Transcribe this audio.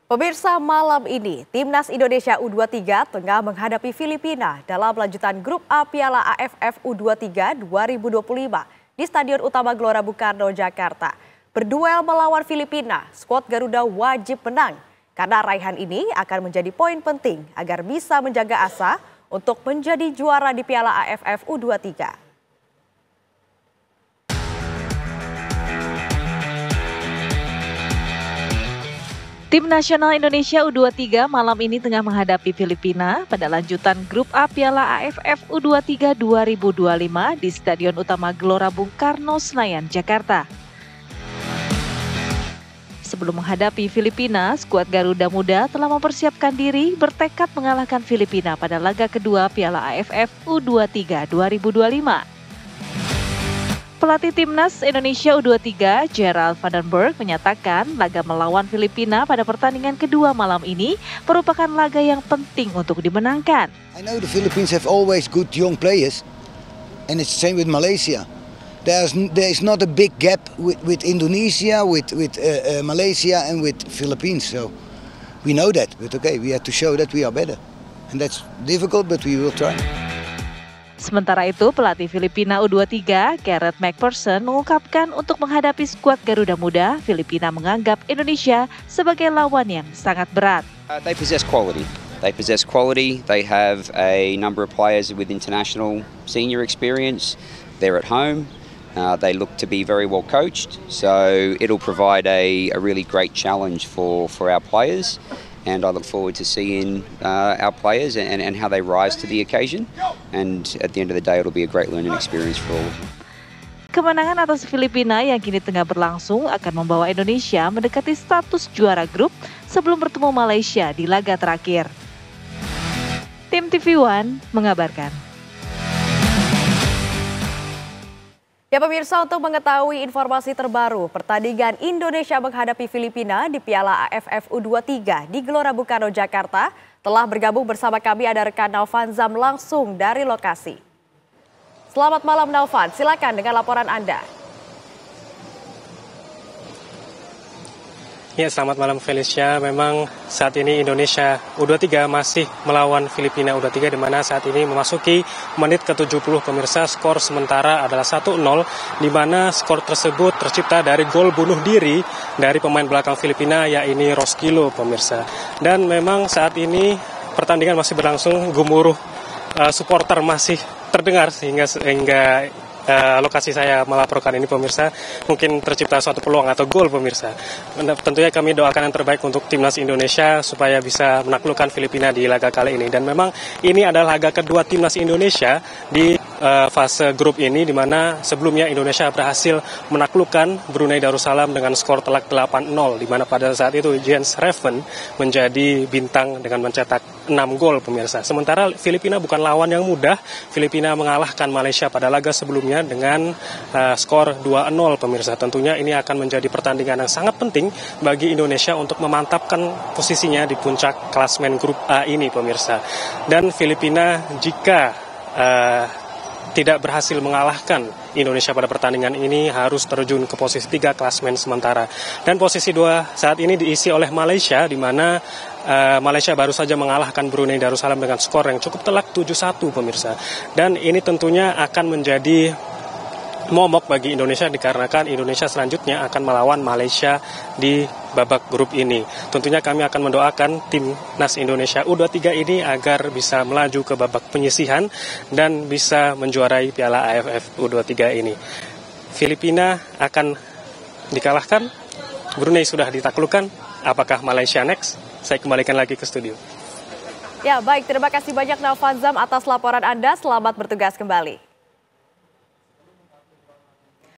Pemirsa, malam ini Timnas Indonesia U23 tengah menghadapi Filipina dalam lanjutan Grup A Piala AFF U23 2025 di Stadion Utama Gelora Bung Karno, Jakarta. Berduel melawan Filipina, skuad Garuda wajib menang karena raihan ini akan menjadi poin penting agar bisa menjaga asa untuk menjadi juara di Piala AFF U23. Tim nasional Indonesia U23 malam ini tengah menghadapi Filipina pada lanjutan Grup A Piala AFF U23 2025 di Stadion Utama Gelora Bung Karno, Senayan, Jakarta. Sebelum menghadapi Filipina, skuad Garuda Muda telah mempersiapkan diri bertekad mengalahkan Filipina pada laga kedua Piala AFF U23 2025. Pelatih Timnas Indonesia U23, Gerald Vandenberg, menyatakan laga melawan Filipina pada pertandingan kedua malam ini merupakan laga yang penting untuk dimenangkan. I know the Philippines have always good young players, and it's the same with Malaysia. There is not a big gap with Indonesia, with Malaysia, and with Philippines. So we know that, but okay, we have to show that we are better, and that's difficult, but we will try. Sementara itu, pelatih Filipina U23, Gareth McPherson, mengungkapkan untuk menghadapi skuad Garuda Muda, Filipina menganggap Indonesia sebagai lawan yang sangat berat. They possess quality. They have a number of players with international senior experience. They're at home. They look to be very well coached. So it'll provide a really great challenge for our players. And I look forward to seeing our players and how they rise to the occasion. And at the end of the day, it'll be a great learning experience for all of them. Kemenangan atas Filipina yang kini tengah berlangsung akan membawa Indonesia mendekati status juara grup sebelum bertemu Malaysia di laga terakhir. Tim TV One mengabarkan. Ya pemirsa, untuk mengetahui informasi terbaru pertandingan Indonesia menghadapi Filipina di Piala AFF U23 di Gelora Bung Karno, Jakarta, telah bergabung bersama kami ada rekan Naufan Zam langsung dari lokasi. Selamat malam Naufan, silakan dengan laporan Anda. Ya, selamat malam Felicia. Memang saat ini Indonesia U23 masih melawan Filipina U23 di mana saat ini memasuki menit ke-70 pemirsa. Skor sementara adalah 1-0 di mana skor tersebut tercipta dari gol bunuh diri dari pemain belakang Filipina yaitu Roskilo pemirsa. Dan memang saat ini pertandingan masih berlangsung, gemuruh supporter masih terdengar sehingga lokasi saya melaporkan ini pemirsa, mungkin tercipta suatu peluang atau gol pemirsa. Tentunya kami doakan yang terbaik untuk timnas Indonesia supaya bisa menaklukkan Filipina di laga kali ini. Dan memang ini adalah laga kedua timnas Indonesia di fase grup ini, di mana sebelumnya Indonesia berhasil menaklukkan Brunei Darussalam dengan skor telak 8-0, di mana pada saat itu Jens Reven menjadi bintang dengan mencetak 6 gol pemirsa. Sementara Filipina bukan lawan yang mudah. Filipina mengalahkan Malaysia pada laga sebelumnya dengan skor 2-0 pemirsa. Tentunya ini akan menjadi pertandingan yang sangat penting bagi Indonesia untuk memantapkan posisinya di puncak klasmen grup A ini pemirsa. Dan Filipina jika tidak berhasil mengalahkan Indonesia pada pertandingan ini harus terjun ke posisi 3 klasmen sementara. Dan posisi 2 saat ini diisi oleh Malaysia, di mana Malaysia baru saja mengalahkan Brunei Darussalam dengan skor yang cukup telak 7-1 pemirsa. Dan ini tentunya akan menjadi momok bagi Indonesia dikarenakan Indonesia selanjutnya akan melawan Malaysia di babak grup ini. Tentunya kami akan mendoakan timnas Indonesia U23 ini agar bisa melaju ke babak penyisihan dan bisa menjuarai Piala AFF U23 ini. Filipina akan dikalahkan, Brunei sudah ditaklukkan, apakah Malaysia next? Saya kembalikan lagi ke studio. Ya baik, terima kasih banyak Naufan Zam atas laporan Anda, selamat bertugas kembali.